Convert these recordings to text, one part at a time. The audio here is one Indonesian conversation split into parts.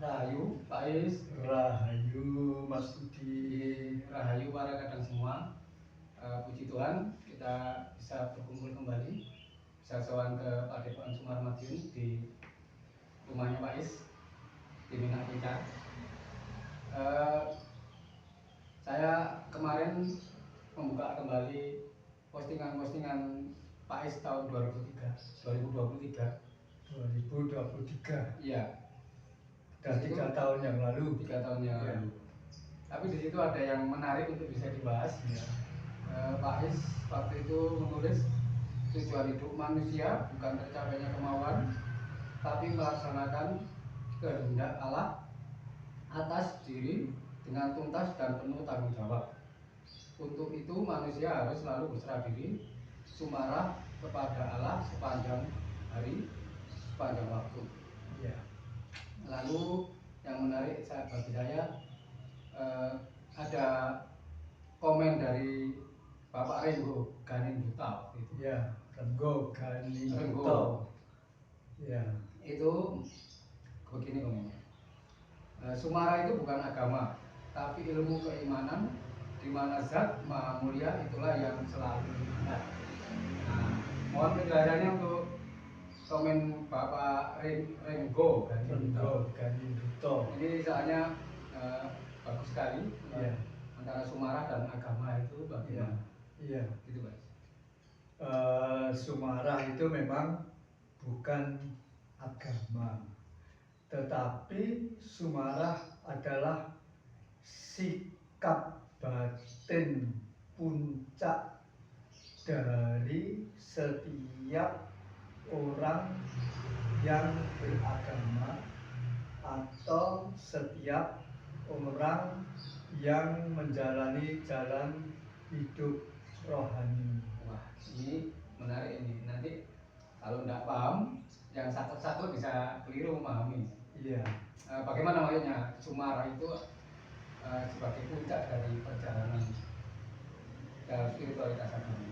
Rahayu, Pak Is. Rahayu Mas Budi. Rahayu para kadang semua. Puji Tuhan kita bisa berkumpul kembali, bisa sowan ke Padepokan Sumar Madiun di rumahnya Pak Is di Minak kita. Saya kemarin membuka kembali postingan-postingan Pak Is tahun 2023. 2023. Iya. Dan 3 tahun yang lalu. 3 tahun yang lalu. Tapi di situ ada yang menarik untuk bisa dibahas. Ya. Pak Is waktu itu menulis tujuan hidup manusia bukan tercapainya kemauan, tapi melaksanakan kehendak Allah atas diri dengan tuntas dan penuh tanggung jawab. Untuk itu manusia harus selalu berserah diri, sumarah kepada Allah sepanjang hari, sepanjang waktu. Ya. Lalu yang menarik bagi saya ada komen dari Bapak Renggo Ganinduta gitu. Ya, Renggo Ganinduta. Ya. Itu begini komennya. Sumarah itu bukan agama, tapi ilmu keimanan, di mana zat maha mulia itulah yang selalu ingat. Nah, mohon penjelasannya untuk komen Bapak Renggo Ganinduta. Ini soalnya bagus sekali. Ya. Antara sumarah dan agama itu bagaimana? Iya. Gitu, Mas. Sumarah itu memang bukan agama, tetapi sumarah adalah sikap batin puncak dari setiap orang yang beragama atau setiap orang yang menjalani jalan hidup rohani. Wah, ini menarik ini. Nanti kalau tidak paham, yang sakit-sakit bisa keliru memahami. Iya. Bagaimana maksudnya sumarah itu sebagai puncak dari perjalanan dalam spiritualitas agama?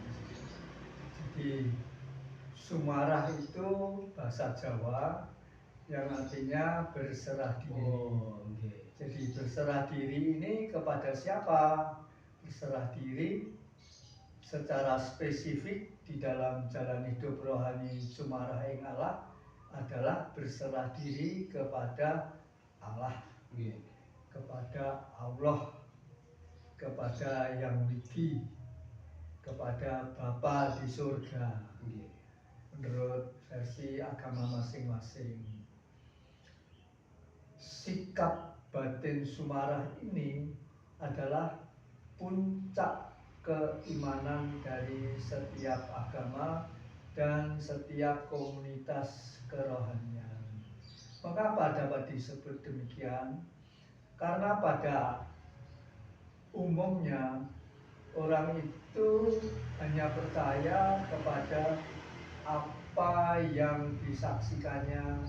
Jadi sumarah itu bahasa Jawa yang artinya berserah diri. Oh, okay. Jadi berserah diri ini kepada siapa? Berserah diri secara spesifik di dalam jalan hidup rohani sumarah ing Allah adalah berserah diri kepada Allah, kepada Allah, kepada Yang Widi, kepada Bapa di surga, menurut versi agama masing-masing. Sikap batin sumarah ini adalah puncak keimanan dari setiap agama dan setiap komunitas kerohanian. Mengapa dapat disebut demikian? Karena pada umumnya orang itu hanya percaya kepada apa yang disaksikannya,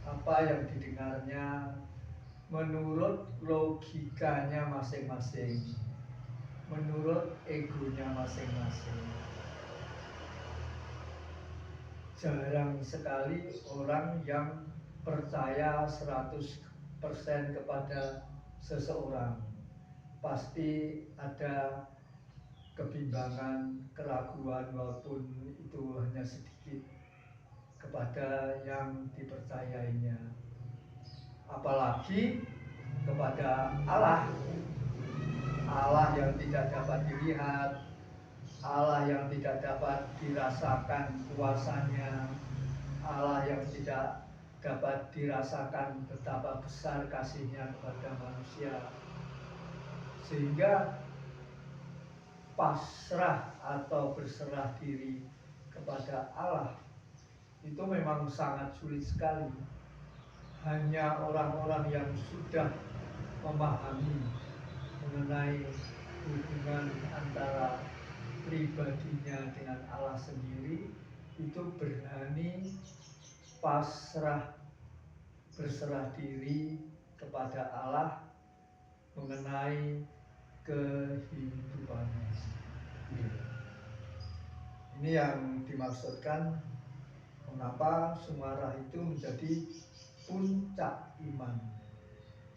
apa yang didengarnya, menurut logikanya masing-masing, menurut egonya masing-masing. Jarang sekali orang yang percaya 100% kepada seseorang. Pasti ada kebimbangan, keraguan walaupun itu hanya sedikit kepada yang dipercayainya. Apalagi kepada Allah. Allah yang tidak dapat dilihat, Allah yang tidak dapat dirasakan kuasanya, Allah yang tidak dapat dirasakan betapa besar kasihnya kepada manusia. Sehingga pasrah atau berserah diri kepada Allah itu memang sangat sulit sekali. Hanya orang-orang yang sudah memahami mengenai hubungan antara pribadinya dengan Allah sendiri itu berani pasrah berserah diri kepada Allah mengenai kehidupannya. Ini yang dimaksudkan mengapa sumarah itu menjadi puncak iman.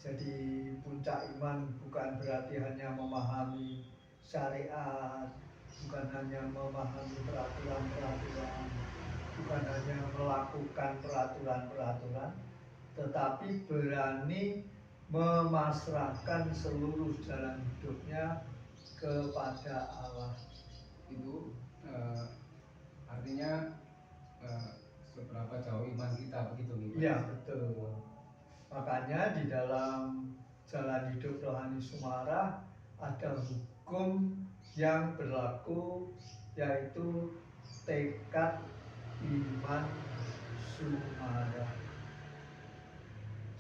Jadi puncak iman bukan berarti hanya memahami syariat, bukan hanya memahami peraturan-peraturan, bukan hanya melakukan peraturan-peraturan, tetapi berani memasrahkan seluruh jalan hidupnya kepada Allah. Itu artinya seberapa jauh iman kita begitu nih Pak? Iya, betul. Makanya di dalam jalan hidup rohani Sumara ada hukum yang berlaku, yaitu tekad iman Sumara.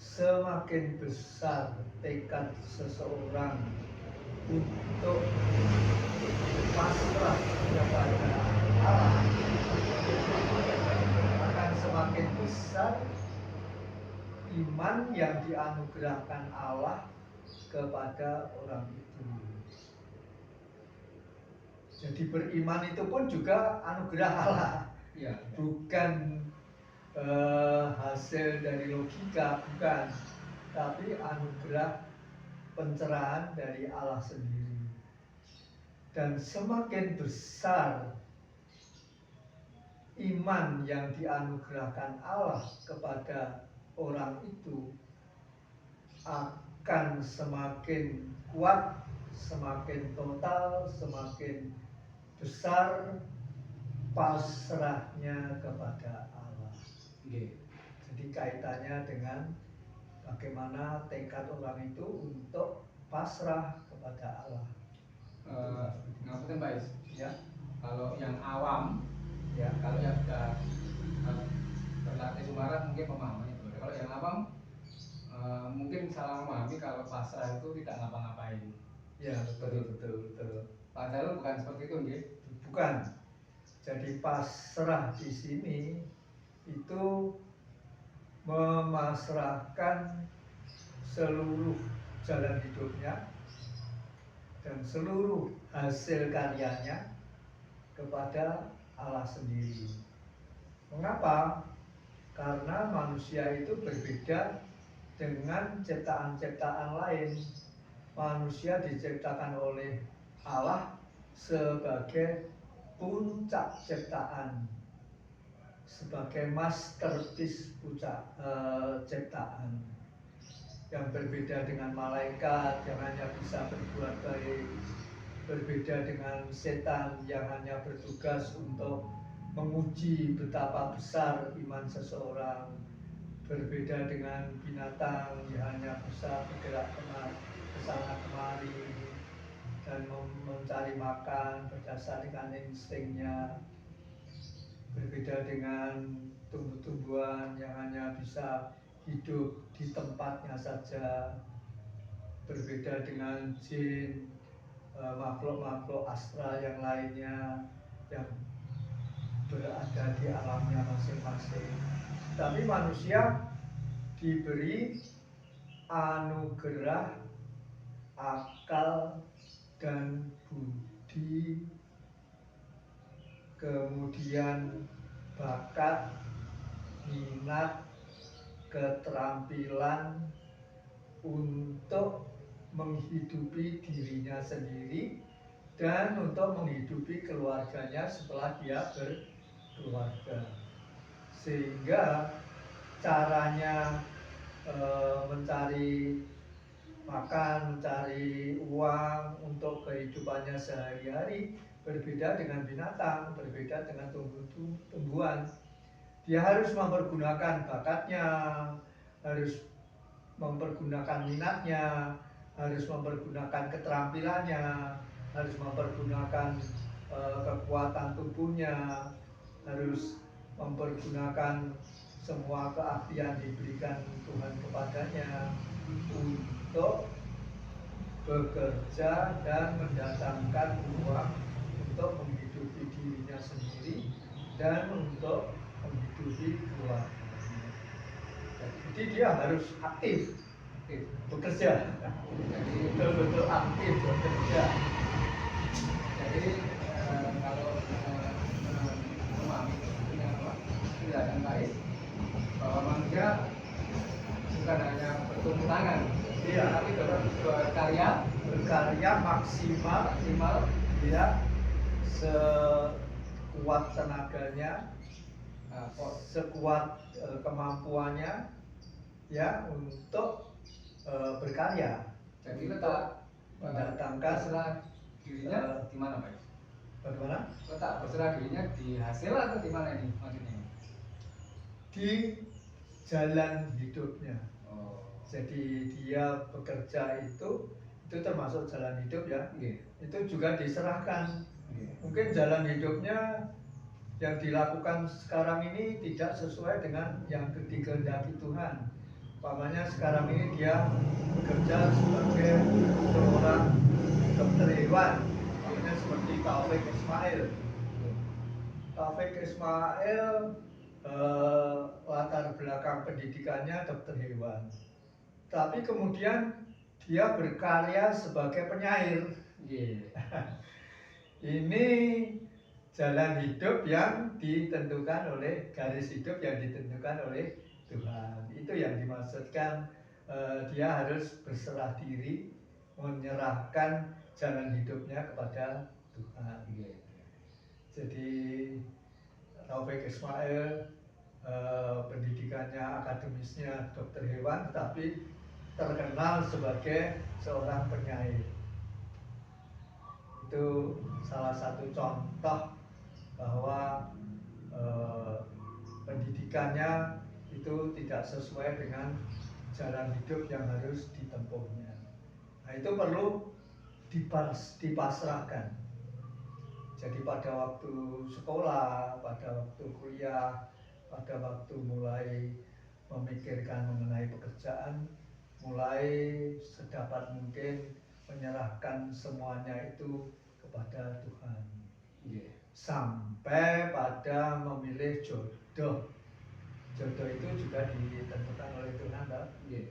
Semakin besar tekad seseorang untuk pasrah kepada Allah, akan semakin besar iman yang dianugerahkan Allah kepada orang itu. Jadi beriman itu pun juga anugerah Allah, Iya. bukan hasil dari logika, bukan, tapi anugerah pencerahan dari Allah sendiri. Dan semakin besar iman yang dianugerahkan Allah kepada orang itu, akan semakin kuat, semakin total, semakin besar pasrahnya kepada Allah. Okay. Jadi kaitannya dengan bagaimana tekad orang itu untuk pasrah kepada Allah. Ngapain Pak Is? Ya, Kalau yang awam, ya, kalau yang sudah berlatih Sumara mungkin pemahamannya berbeda. Kalau yang awam mungkin salah memahami kalau pasrah itu tidak ngapa-ngapain. ya, betul. Padahal bukan seperti itu, nggih. Bukan. Jadi pasrah di sini itu memasrahkan seluruh jalan hidupnya dan seluruh hasil karyanya kepada Allah sendiri. Mengapa? Karena manusia itu berbeda dengan ciptaan-ciptaan lain. Manusia diciptakan oleh Allah sebagai puncak ciptaan, sebagai masterpiece ciptaan, yang berbeda dengan malaikat yang hanya bisa berbuat baik, berbeda dengan setan yang hanya bertugas untuk menguji betapa besar iman seseorang, berbeda dengan binatang yang hanya bisa bergerak kesana kemari dan mencari makan berdasar dengan instingnya, berbeda dengan tumbuh-tumbuhan yang hanya bisa hidup di tempatnya saja, berbeda dengan jin, makhluk-makhluk astral yang lainnya yang berada di alamnya masing-masing. Tapi manusia diberi anugerah akal dan budi, kemudian bakat, minat, keterampilan untuk menghidupi dirinya sendiri dan untuk menghidupi keluarganya setelah dia berkeluarga. Sehingga caranya mencari makan, mencari uang untuk kehidupannya sehari-hari berbeda dengan binatang, berbeda dengan tumbuhan. Dia harus mempergunakan bakatnya, harus mempergunakan minatnya, harus mempergunakan keterampilannya, harus mempergunakan kekuatan tubuhnya, harus mempergunakan semua keahlian diberikan Tuhan kepadanya untuk bekerja dan mendatangkan uang untuk menghidupi dirinya sendiri dan untuk menghidupi keluarganya. Jadi dia harus aktif bekerja, jadi betul-betul aktif bekerja. Jadi kalau memahami penjelasan baik bahwa manusia bukan hanya bertumbuh tangan dia sekuat tenaganya, sekuat kemampuannya ya untuk berkarya. Jadi letak mendatangkan berserah dirinya di mana, Pak? Bagaimana? Letak berserah dirinya di hasil atau di mana ini maksudnya? Di jalan hidupnya. Oh. Jadi dia bekerja itu termasuk jalan hidup ya. Yeah. Itu juga diserahkan. Yeah. Mungkin jalan hidupnya yang dilakukan sekarang ini tidak sesuai dengan yang dikehendaki Tuhan. Umpamanya sekarang ini dia bekerja sebagai seorang dokter hewan, umpamanya seperti Taufik Ismail. Taufik Ismail latar belakang pendidikannya dokter hewan, tapi kemudian dia berkarya sebagai penyair. Yeah. Ini jalan hidup yang ditentukan oleh garis hidup yang ditentukan oleh Tuhan. Itu yang dimaksudkan dia harus berserah diri, menyerahkan jalan hidupnya kepada Tuhan. Yeah. Jadi Taufik Ismail pendidikannya akademisnya dokter hewan, tetapi terkenal sebagai seorang penyair. Itu salah satu contoh bahwa pendidikannya itu tidak sesuai dengan jalan hidup yang harus ditempuhnya. Nah, itu perlu dipasrahkan. Jadi pada waktu sekolah, pada waktu kuliah, pada waktu mulai memikirkan mengenai pekerjaan, mulai sedapat mungkin menyerahkan semuanya itu kepada Tuhan. Yeah. Sampai pada memilih jodoh. Jodoh itu juga ditentukan oleh Tuhan, tak? Yeah.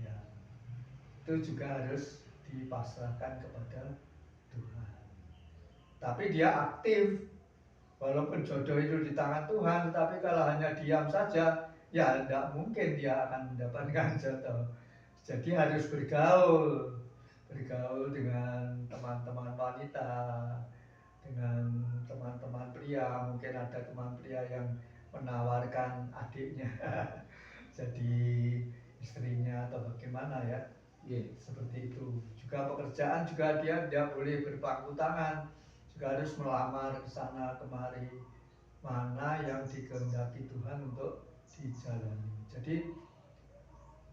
Ya. Itu juga harus dipasrahkan kepada Tuhan. Tapi dia aktif. Walaupun jodoh itu di tangan Tuhan, tetapi kalau hanya diam saja, ya tidak mungkin dia akan mendapatkan jodoh. Jadi harus bergaul dengan teman-teman wanita, dengan teman-teman pria. Mungkin ada teman pria yang menawarkan adiknya jadi istrinya atau bagaimana ya. Yeah. Seperti itu. Juga pekerjaan juga dia tidak boleh berpangku tangan, juga harus melamar ke sana kemari, mana yang dikehendaki Tuhan untuk dijalani. Jadi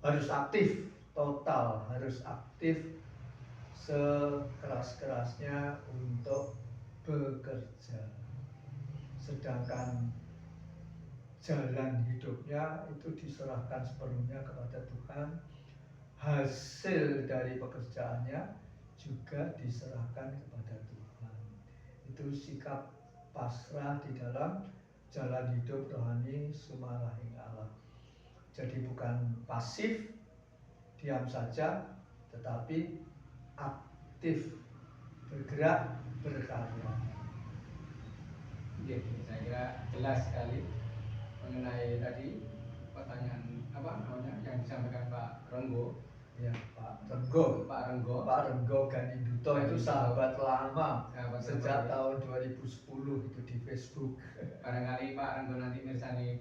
harus aktif total, harus aktif sekeras-kerasnya untuk bekerja. Sedangkan jalan hidupnya itu diserahkan sepenuhnya kepada Tuhan. Hasil dari pekerjaannya juga diserahkan kepada Tuhan. Itu sikap pasrah di dalam jalan hidup rohani sumarahing Allah. Jadi bukan pasif, diam saja, tetapi aktif, bergerak, berkarya. Saya kira jelas sekali mengenai tadi pertanyaan yang disampaikan Pak Renggo. Ya, Pak Renggo. Pak Renggo Ganinduto itu sahabat lama, sejak tahun 2010 itu di Facebook. Barangkali Pak Renggo nanti mirsani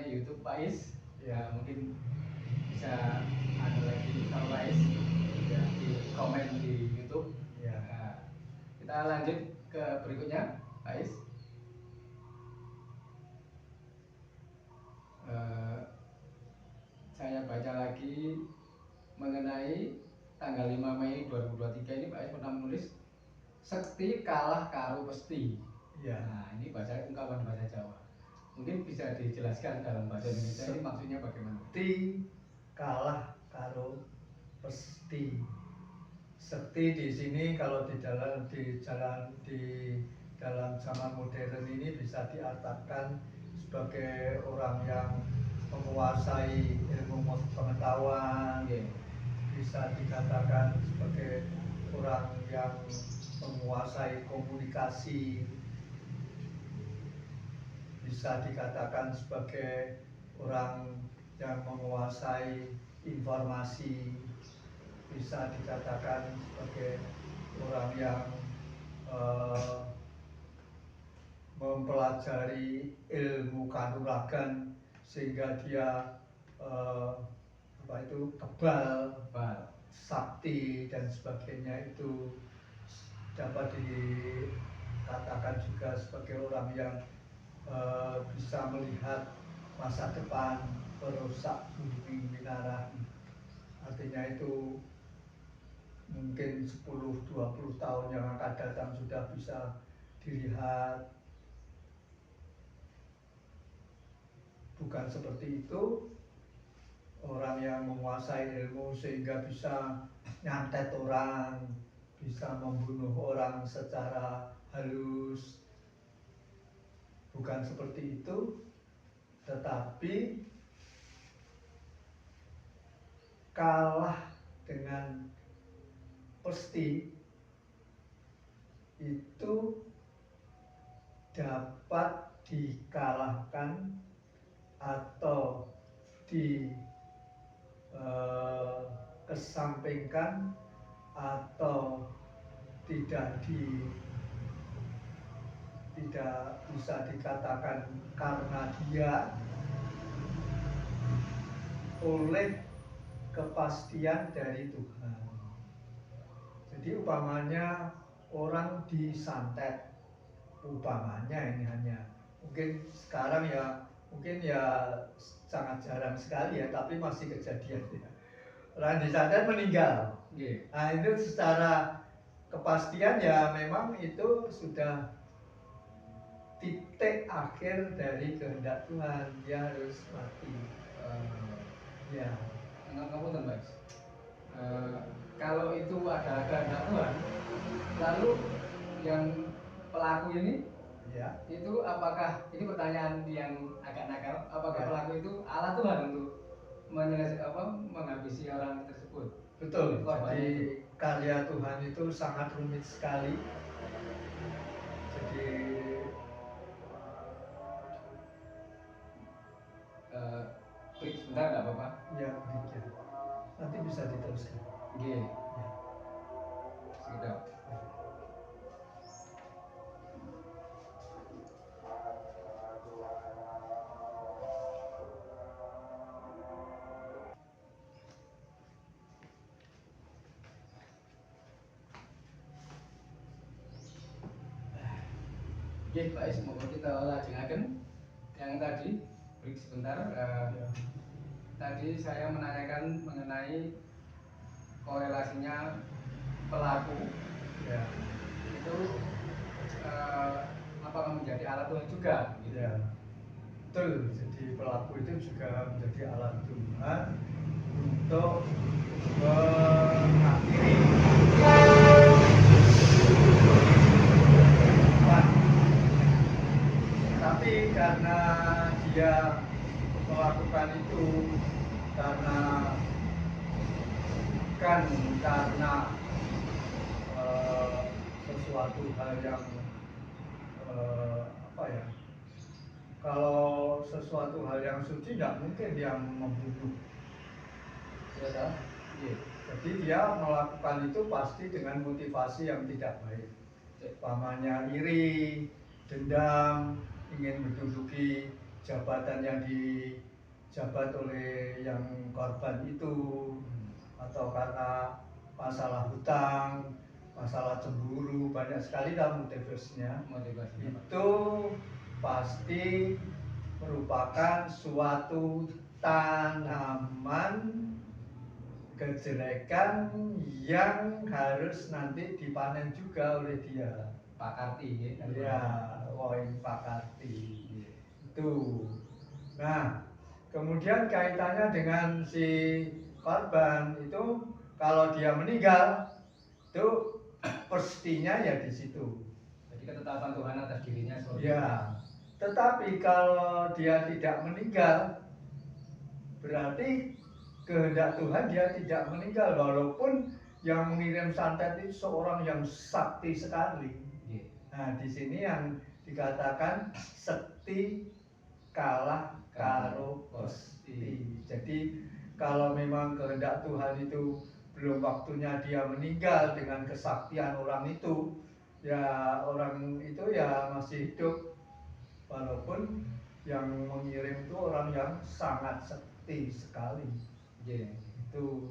YouTube Pak Is, ya mungkin bisa ada lagi kalau Pak Is ya, di komen di YouTube. Ya. Nah, kita lanjut ke berikutnya, Pak Is. Saya baca lagi mengenai tanggal 5 Mei 2023 ini Pak Is pernah menulis sekti kalah karo pesti. Ya. Nah, ini ungkapan bahasa Jawa. Mungkin bisa dijelaskan dalam bahasa Indonesia ini maksudnya bagaimana? Sekti kalah karo pesti. Sekti di sini kalau di dalam zaman modern ini bisa diartikan sebagai orang yang menguasai ilmu pengetahuan, bisa dikatakan sebagai orang yang menguasai komunikasi, bisa dikatakan sebagai orang yang menguasai informasi, bisa dikatakan sebagai orang yang eh, mempelajari ilmu kanuragan sehingga dia kebal, sakti dan sebagainya, itu dapat dikatakan juga sebagai orang yang bisa melihat masa depan, perusak bumi winara. Artinya itu mungkin 10-20 tahun yang akan datang sudah bisa dilihat. Bukan seperti itu orang yang menguasai ilmu sehingga bisa nyantet orang, bisa membunuh orang secara halus. Bukan seperti itu, tetapi kalah dengan pasti itu dapat dikalahkan atau dikesampingkan atau tidak bisa dikatakan karena dia oleh kepastian dari Tuhan. Jadi umpamanya orang disantet, umpamanya ini hanya mungkin sekarang mungkin sangat jarang sekali tapi masih kejadian ya. Orang disantet meninggal. Nah itu secara kepastian memang itu sudah titik akhir dari kehendak Tuhan, dia harus mati. Kamu Mas, kalau itu ada kehendak Tuhan, lalu yang pelaku ini itu apakah, ini pertanyaan yang agak nakal, apakah pelaku itu alat Tuhan untuk menghabisi orang tersebut? Betul. Jadi karya Tuhan itu sangat rumit sekali. Jadi break sebentar nggak apa-apa? Ya, nanti bisa diteruskan. Iya. Sekitar. Oke, Pak, semoga kita lanjutkan yang tadi. Break sebentar. Tadi saya menanyakan mengenai korelasinya pelaku itu apakah menjadi alat Tuhan juga? Gitu. Ya, betul. Jadi pelaku itu juga menjadi alat Tuhan untuk mengakhiri tapi karena dia melakukan itu karena sesuatu hal yang kalau sesuatu hal yang suci tidak mungkin dia membunuh. Jadi dia melakukan itu pasti dengan motivasi yang tidak baik. Umpamanya iri, dendam, ingin menduduki jabatan yang dijabat oleh yang korban itu, atau karena masalah hutang, masalah cemburu, banyak sekali lah motivasinya. Itu pasti merupakan suatu tanaman kejelekan yang harus nanti dipanen juga oleh dia. Pak Karti, Pak Karti itu. Nah, kemudian kaitannya dengan si korban itu, kalau dia meninggal itu pastinya di situ. Jadi ketetapan Tuhan atas dirinya. Tetapi kalau dia tidak meninggal, berarti kehendak Tuhan dia tidak meninggal, walaupun yang mengirim santet itu seorang yang sakti sekali. Nah, di sini yang dikatakan sekti kalah karo pesti. Jadi kalau memang kehendak Tuhan itu belum waktunya dia meninggal dengan kesaktian orang itu, ya orang itu ya masih hidup, walaupun yang mengirim itu orang yang sangat sakti sekali. Iya.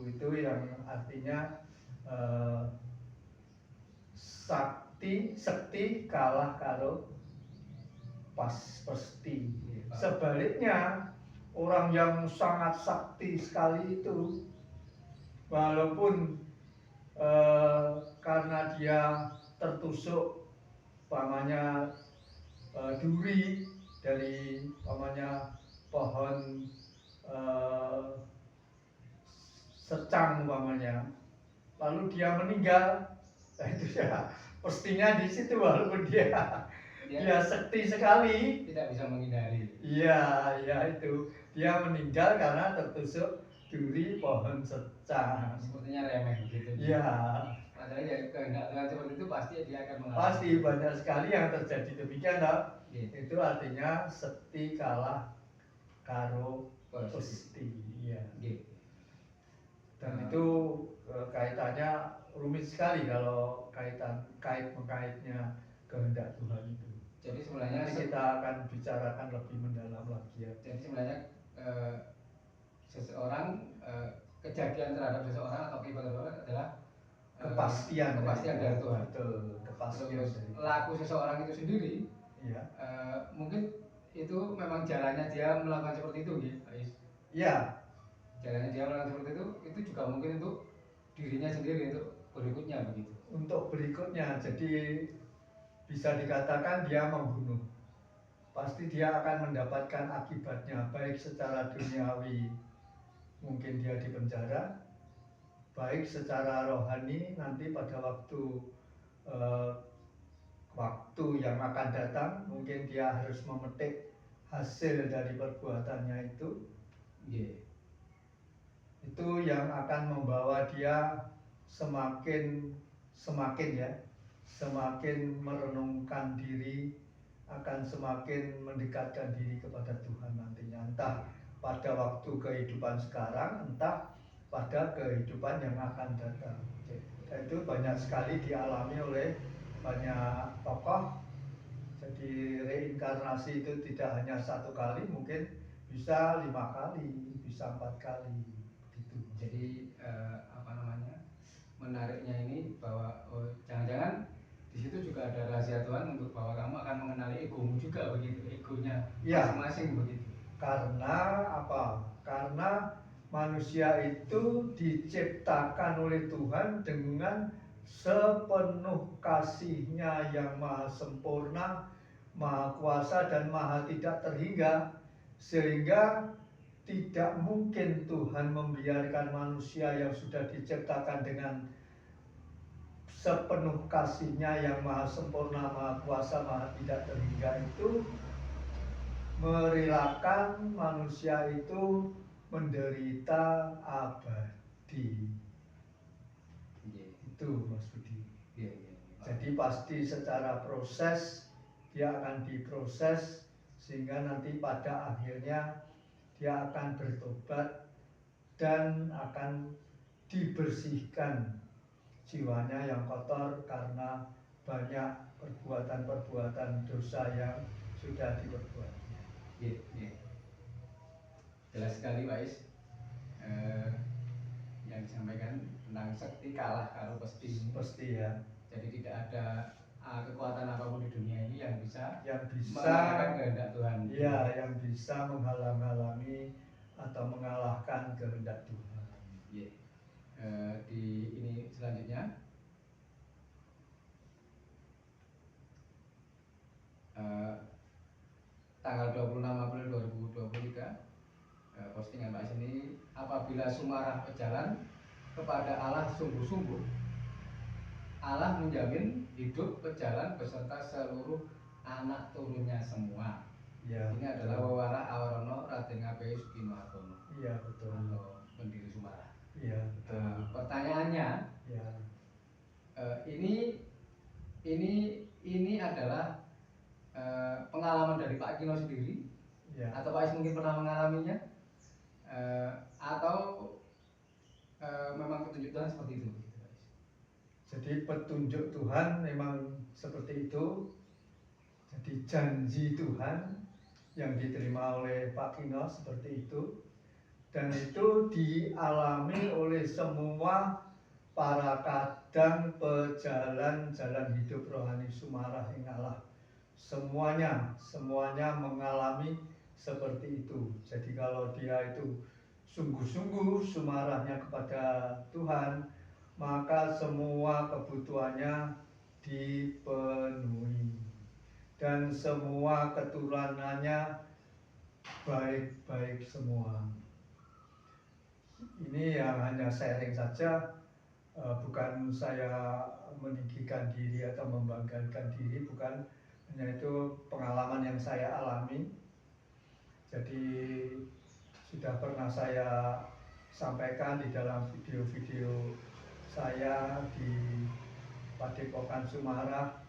Itu yang artinya eh, sakti kalah karo pasti. Iya, Pak. Sebaliknya orang yang sangat sakti sekali itu, walaupun karena dia tertusuk pamannya duri dari pamannya pohon eh, secang umpamanya, lalu dia meninggal, nah itu ya pastinya di situ, walaupun dia sakti sekali, tidak bisa menghindari. iya itu dia meninggal karena tertusuk duri pohon secang. Sepertinya remeh begitu. Iya. Masalahnya ya kehendak Tuhan seperti itu pasti dia akan mengalami. Pasti banyak sekali yang terjadi demikian, toh. Iya. Itu artinya sekti kalah karo pesti. Iya. Iya. Dan itu kaitannya rumit sekali kalau kait mengaitnya kehendak Tuhan itu. Jadi sebenarnya nanti kita akan bicarakan lebih mendalam lagi ya. Jadi sebenarnya seseorang kejadian terhadap seseorang atau akibat seseorang adalah kepastian dari Tuhan. Betul, kepastian dari laku seseorang itu sendiri, iya. Mungkin itu memang jalannya dia melakukan seperti itu, gitu, iya. Jalannya dia melakukan seperti itu juga mungkin untuk dirinya sendiri, untuk berikutnya begitu. Untuk berikutnya, jadi bisa dikatakan dia membunuh. Pasti dia akan mendapatkan akibatnya, baik secara duniawi, mungkin dia di penjara, baik secara rohani nanti pada waktu yang akan datang, mungkin dia harus memetik hasil dari perbuatannya itu. Yeah. Itu yang akan membawa dia semakin merenungkan diri, akan semakin mendekatkan diri kepada Tuhan nantinya, entah pada waktu kehidupan sekarang, entah pada kehidupan yang akan datang. Dan itu banyak sekali dialami oleh banyak tokoh. Jadi reinkarnasi itu tidak hanya satu kali, mungkin bisa 5 kali, bisa 4 kali. Jadi menariknya ini bahwa jangan-jangan di situ juga ada rahasia Tuhan untuk bahwa kamu akan mengenali egomu juga begitu, egonya masing-masing begitu. Karena apa? Karena manusia itu diciptakan oleh Tuhan dengan sepenuh kasih-Nya yang maha sempurna, maha kuasa dan maha tidak terhingga, sehingga tidak mungkin Tuhan membiarkan manusia yang sudah diciptakan dengan sepenuh kasih-Nya yang maha sempurna, maha kuasa, maha tidak terhingga itu merelakan manusia itu menderita abadi. Itu Mas Budi. Jadi pasti secara proses dia akan diproses sehingga nanti pada akhirnya dia akan bertobat dan akan dibersihkan jiwanya yang kotor karena banyak perbuatan-perbuatan dosa yang sudah diperbuatnya. Jelas sekali Pak Is yang disampaikan tentang sakti kalah kalau pasti ya. Jadi tidak ada kekuatan apapun di dunia ini yang bisa mengalahkan kehendak Tuhan. Iya, yang bisa menghalang-halangi atau mengalahkan kehendak Tuhan. Di ini selanjutnya tanggal 26 April 2023 postingan Pak Is ini, apabila Sumarah pejalan kepada Allah sungguh-sungguh, Allah menjamin hidup pejalan beserta seluruh anak turunnya semua. Ya, ini adalah Wawarah Awarono Raden Ngabei Sukino Hartono. Iya betul. Atau pendiri Sumarah. Iya betul. Pertanyaannya, ya. Ini adalah pengalaman dari Pak Kino sendiri, ya. Atau Pak Is mungkin pernah mengalaminya, atau memang petunjuk Tuhan seperti itu? Jadi petunjuk Tuhan memang seperti itu. Jadi janji Tuhan yang diterima oleh Pak Kino seperti itu. Dan itu dialami oleh semua para kadang pejalan jalan hidup rohani Sumarah ing Allah. Semuanya mengalami seperti itu. Jadi kalau dia itu sungguh-sungguh sumarahnya kepada Tuhan, maka semua kebutuhannya dipenuhi dan semua keturunannya baik-baik semua. Ini yang hanya sharing saja, bukan saya meninggikan diri atau membanggakan diri, bukan, hanya itu pengalaman yang saya alami. Jadi sudah pernah saya sampaikan di dalam video-video saya di Padepokan Sumarah,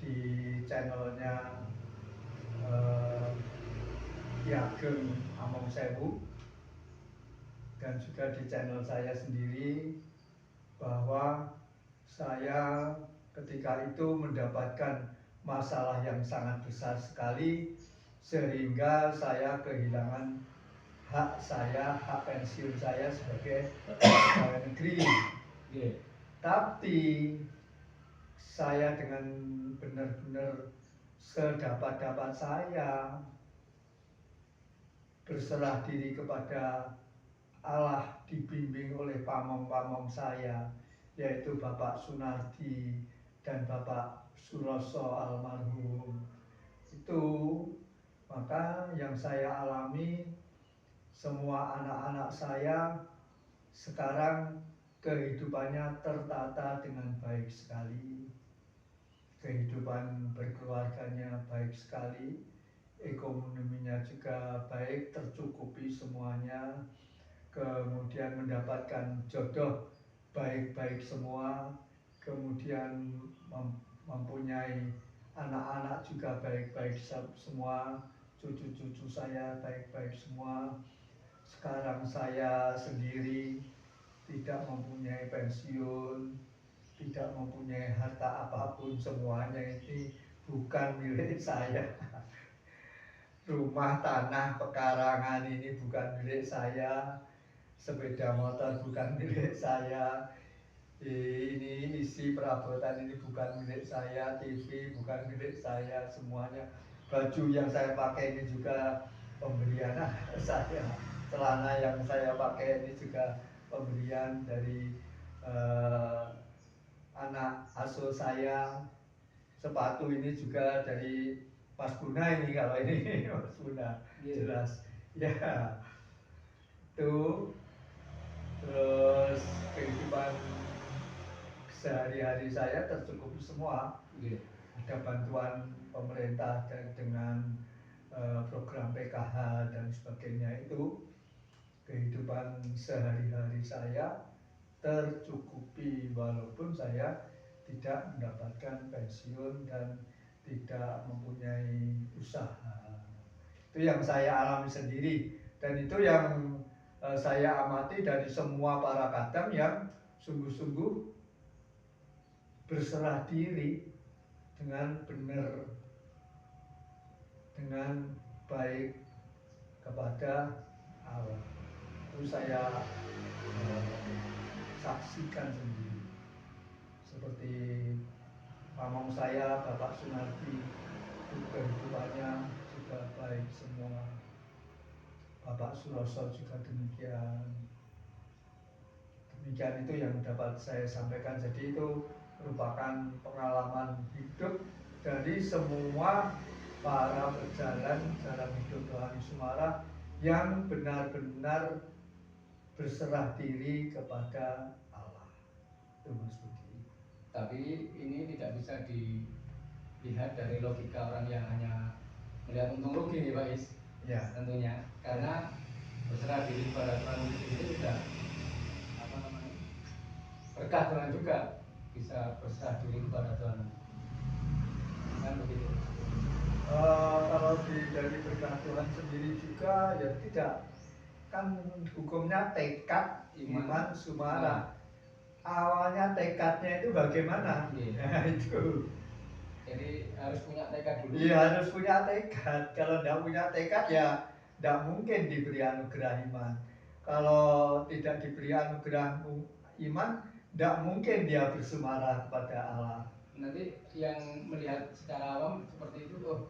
di channelnya Ki Ageng Among Sewu, dan juga di channel saya sendiri, bahwa saya ketika itu mendapatkan masalah yang sangat besar sekali, sehingga saya kehilangan hak saya, hak pensiun saya sebagai pegawai negeri. Tapi saya dengan benar-benar sedapat-dapat saya berserah diri kepada Allah, dibimbing oleh pamong-pamong saya, yaitu Bapak Sunardi dan Bapak Suroso almarhum. Itu maka yang saya alami, semua anak-anak saya sekarang kehidupannya tertata dengan baik sekali. Kehidupan berkeluarganya baik sekali, ekonominya juga baik, tercukupi semuanya. Kemudian mendapatkan jodoh baik-baik semua, kemudian mempunyai anak-anak juga baik-baik semua, cucu-cucu saya baik-baik semua. Sekarang saya sendiri tidak mempunyai pensiun, tidak mempunyai harta apapun, semuanya ini bukan milik saya. Rumah, tanah, pekarangan ini bukan milik saya, sepeda motor bukan milik saya, ini isi perabotan ini bukan milik saya, TV bukan milik saya, semuanya. Baju yang saya pakai ini juga pemberian saya, celana yang saya pakai ini juga pemberian dari anak asuh saya, sepatu ini juga dari Mas Guna ini, kalau ini Mas Guna, jelas ya. Itu terus kehidupan sehari-hari saya tercukupi semua. Ada bantuan pemerintah dengan program PKH dan sebagainya. Itu kehidupan sehari-hari saya tercukupi, walaupun saya tidak mendapatkan pensiun dan tidak mempunyai usaha. Itu yang saya alami sendiri, dan itu yang saya amati dari semua para kadam yang sungguh-sungguh berserah diri dengan benar, dengan baik kepada Allah. Itu saya saksikan sendiri. Seperti pamong saya, Bapak Sunardi, kehidupannya juga baik semua. Bapak Suroso juga demikian. Demikian itu yang dapat saya sampaikan. Jadi itu merupakan pengalaman hidup dari semua para pejalan jalan hidup rohani Sumarah yang benar-benar berserah diri kepada Allah. Itu Mas Budi. Tapi ini tidak bisa dilihat dari logika orang yang hanya melihat untung rugi nih Pak Is. Ya, tentunya, karena berserah diri kepada Tuhan itu sudah berkah Tuhan juga, bisa berserah diri kepada Tuhan, kan begitu. Kalau dari berkah Tuhan sendiri juga ya tidak, kan hukumnya tekad iman Sumarah. awalnya tekadnya itu bagaimana? Iya. Nah, itu. Jadi harus punya tekad dulu. Iya, harus punya tekad. Kalau tidak punya tekad ya tidak mungkin diberi anugerah iman. Kalau tidak diberi anugerah iman, tidak mungkin dia bersuara kepada Allah. Nanti yang melihat secara awam seperti itu, oh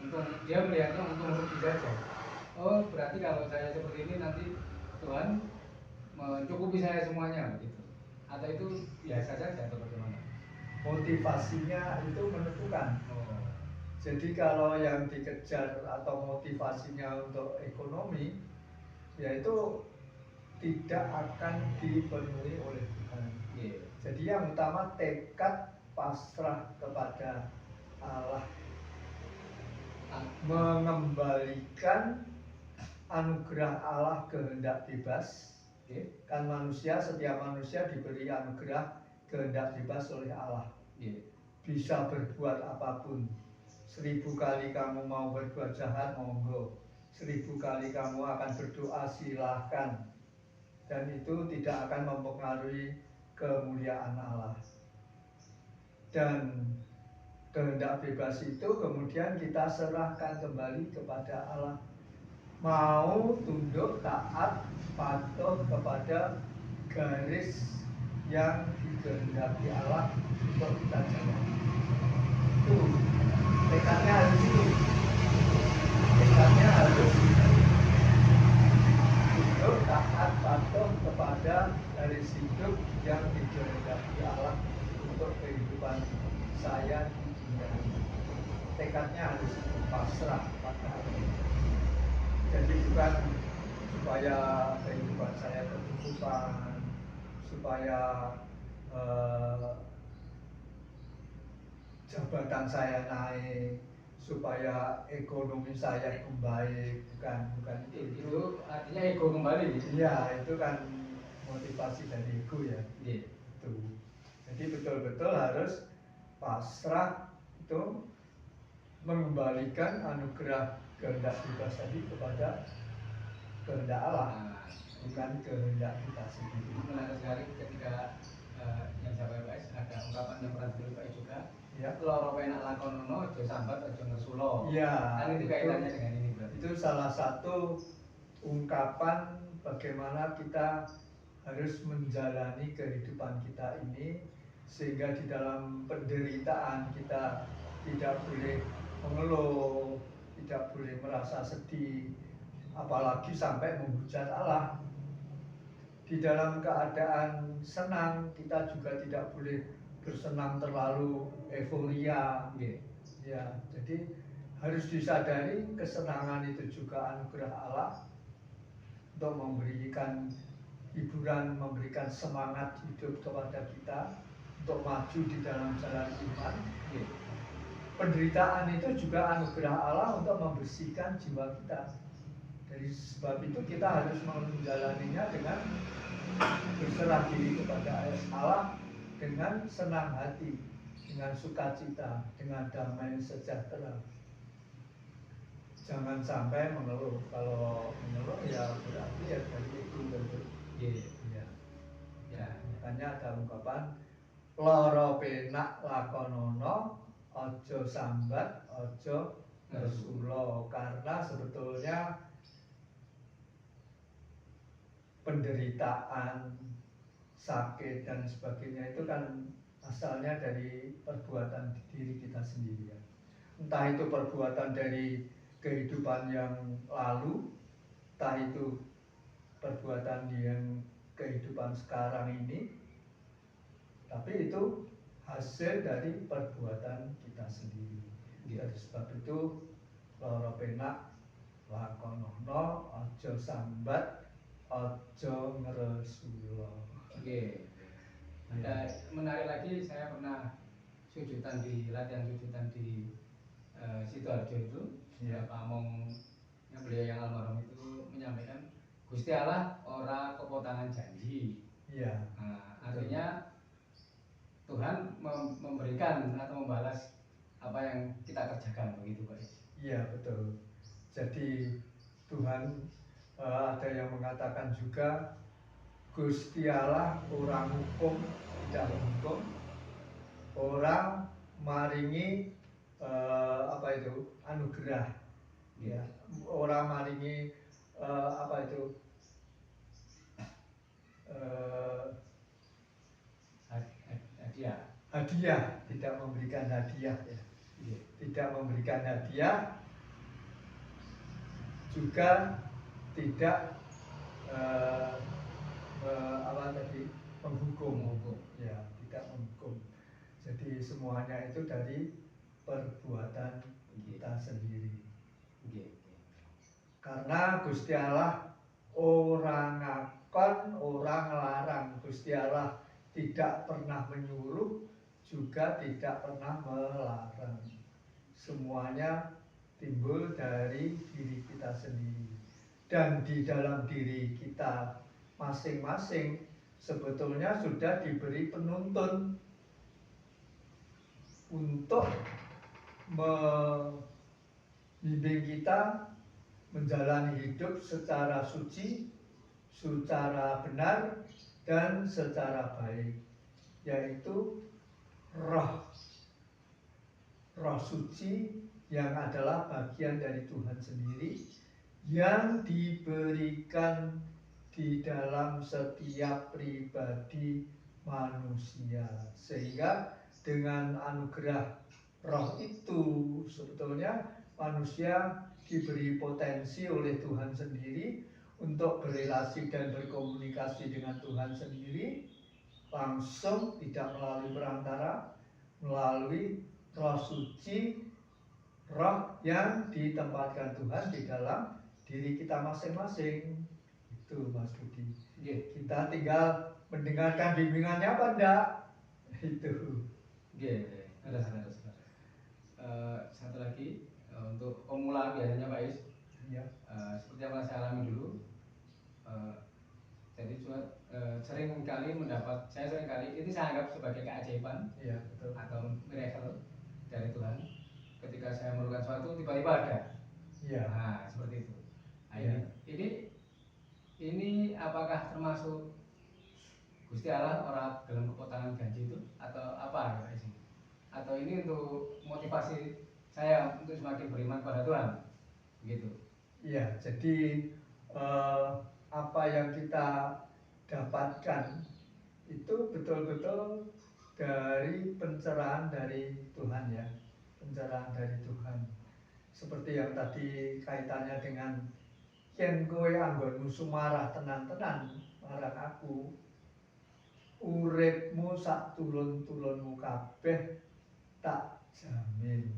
untung dia melihatnya untung rugi saja. Oh berarti kalau saya seperti ini nanti Tuhan mencukupi saya semuanya begitu. Atau itu biasa saja atau bagaimana? Motivasinya itu menentukan. Oh. Jadi kalau yang dikejar atau motivasinya untuk ekonomi, yaitu tidak akan dipenuhi oleh Tuhan. Yeah. Jadi yang utama tekad pasrah kepada Allah, mengembalikan anugerah Allah kehendak bebas. Kan manusia, setiap manusia diberi anugerah kehendak bebas oleh Allah. Bisa berbuat apapun. 1000 kali kamu mau berbuat jahat, monggo. 1000 kali kamu akan berdoa, silahkan. Dan itu tidak akan mempengaruhi kemuliaan Allah. Dan kehendak bebas itu kemudian kita serahkan kembali kepada Allah. Mau tunduk, taat, patuh kepada garis yang dikehendaki Allah untuk kita jalani. Itu tekadnya harus itu. Tekadnya harus tunduk, taat, patuh kepada garis hidup yang dikehendaki Allah untuk kehidupan saya di dunia ini. Tekadnya harus pasrah pada Allah. Jadi bukan supaya kehidupan saya tercukupan, supaya jabatan saya naik, supaya ekonomi saya membaik, bukan itu. Itu artinya ego kembali. Iya, itu kan motivasi dari ego ya. Yeah. Itu. Jadi betul-betul harus pasrah itu mengembalikan anugerah kehendak bebas tadi kepada kehendak Allah, bukan kehendak kita sendiri. Menarik sekali ketika yang sampai PS ada ungkapan yang pernah dilupai juga. Ya. Loro penak lakonono, aja sambat, aja ngesulo. Ya. Kan itu kaitannya dengan ini berarti. Itu salah satu ungkapan bagaimana kita harus menjalani kehidupan kita ini, sehingga di dalam penderitaan kita tidak boleh mengeluh, tidak boleh merasa sedih, apalagi sampai menghujat Allah. Di dalam keadaan senang kita juga tidak boleh bersenang terlalu euforia. Ya, jadi harus disadari kesenangan itu juga anugerah Allah untuk memberikan hiburan, memberikan semangat hidup kepada kita untuk maju di dalam jalan iman. Penderitaan itu juga anugerah Allah untuk membersihkan jiwa kita. Dari sebab itu kita harus menjalaninya dengan berserah diri kepada Allah, dengan senang hati, dengan sukacita, dengan damai sejahtera. Jangan sampai mengeluh. Kalau mengeluh ya berarti ya dari itu bentuk. Ya, makanya ada ungkapan loro penak lakonono, ojo sambat, ojo ngesulo. Karena sebetulnya penderitaan, sakit dan sebagainya itu kan asalnya dari perbuatan diri kita sendiri ya. Entah itu perbuatan dari kehidupan yang lalu, entah itu perbuatan yang kehidupan sekarang ini, tapi itu hasil dari perbuatan kita sendiri. Dari sebab itu loro penak lakonono, ojo sambat, ojo ngeresulo. Oke. Ada menarik lagi, saya pernah sujudan di latihan sujudan di Sidoarjo itu. Pak Among yang beliau yang almarhum itu menyampaikan Gusti Allah ora kepotangan janji. Nah, artinya Tuhan memberikan atau membalas apa yang kita kerjakan begitu Pak. Iya betul. Jadi Tuhan ada yang mengatakan juga Gusti Allah orang hukum, tidak menghukum, orang maringi apa itu anugerah, ya, orang maringi apa itu hadiah, tidak memberikan hadiah, ya. Tidak memberikan hadiah, juga tidak apa tadi menghukum, ya, tidak menghukum. Jadi semuanya itu dari perbuatan kita sendiri. Karena Gusti Allah orang ngakon, orang larang. Gusti Allah tidak pernah menyuruh, juga tidak pernah melarang. Semuanya timbul dari diri kita sendiri. Dan di dalam diri kita masing-masing sebetulnya sudah diberi penuntun untuk membimbing kita menjalani hidup secara suci, secara benar, dan secara baik, yaitu roh suci yang adalah bagian dari Tuhan sendiri yang diberikan di dalam setiap pribadi manusia, sehingga dengan anugerah roh itu sebetulnya manusia diberi potensi oleh Tuhan sendiri untuk berrelasi dan berkomunikasi dengan Tuhan sendiri langsung, tidak melalui perantara, melalui roh suci, roh yang ditempatkan Tuhan di dalam diri kita masing-masing. Itu Mas Budi. Kita tinggal mendengarkan bimbingannya apa enggak? Itu. Ada satu lagi untuk pemula biasanya Pak Is. Ya. Seperti yang pernah saya alami dulu. Jadi sering kali ini saya anggap sebagai keajaiban, ya, betul, atau miracle dari Tuhan. Ketika saya melakukan sesuatu tiba-tiba ada. Ya. Nah, seperti itu. Nah, ya. Ini apakah termasuk Gusti Allah orang dalam kepotangan janji itu atau apa ya, atau ini untuk motivasi saya untuk semakin beriman pada Tuhan, begitu? Iya, jadi apa yang kita dapatkan itu betul-betul dari pencerahan dari Tuhan, ya, pencerahan dari Tuhan. Seperti yang tadi kaitannya dengan yen kowe anggonmu sumarah tenan-tenan marang aku, uripmu sak turun-turunmu kabeh tak jamin.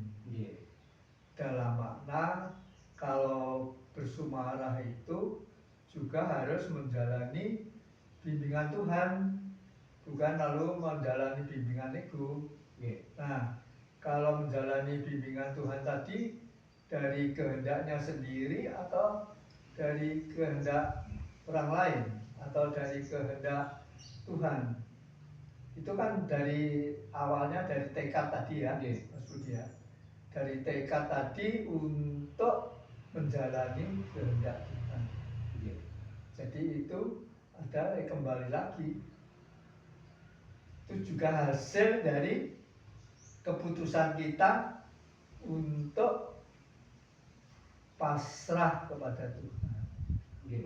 Dalam makna kalau bersumarah itu juga harus menjalani bimbingan Tuhan, bukan lalu menjalani bimbingan ego. Nah, kalau menjalani bimbingan Tuhan tadi dari kehendaknya sendiri atau dari kehendak orang lain atau dari kehendak Tuhan, itu kan dari awalnya dari tekad tadi, ya, Mas Budi, ya. Dari tekad tadi untuk menjalani kehendak Tuhan. Jadi itu ada kembali lagi, itu juga hasil dari keputusan kita untuk pasrah kepada Tuhan,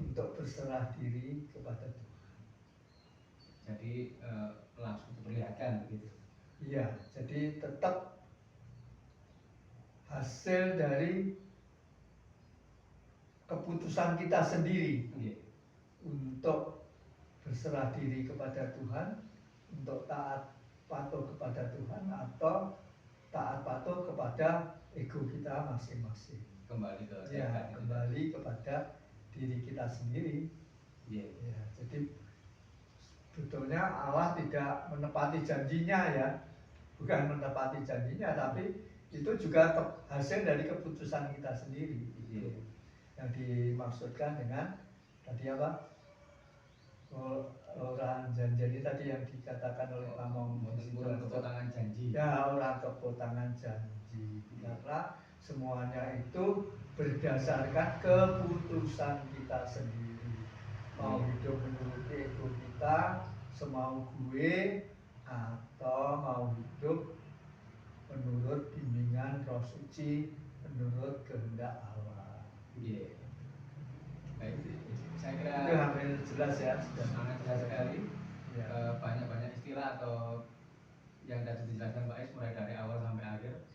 untuk berserah diri kepada Tuhan. Jadi langsung diperlihatkan begitu. Iya, jadi tetap hasil dari keputusan kita sendiri untuk berserah diri kepada Tuhan, untuk taat patuh kepada Tuhan, atau taat patuh kepada ego kita masing-masing. Kembali ke ya, kembali kepada diri kita sendiri. Ya, jadi sebetulnya Allah tidak menepati janjinya, ya, bukan menepati janjinya, tapi itu juga hasil dari keputusan kita sendiri. Itu yang dimaksudkan dengan tadi apa? Orang janji tadi yang dikatakan oleh Pak Mong, orang kepotangan janji. Ya, orang kepotangan janji. Karena semuanya itu berdasarkan keputusan kita sendiri. mau hidup menurut ego kita, semau gue, atau mau hidup menurut bimbingan Roh Suci, menurut kehendak Allah. Iya. Baik, saya kira Itu hampir jelas ya, sudah sangat jelas sekali. Ya. Banyak-banyak istilah atau yang tadi dijelaskan Pak Is mulai dari awal sampai akhir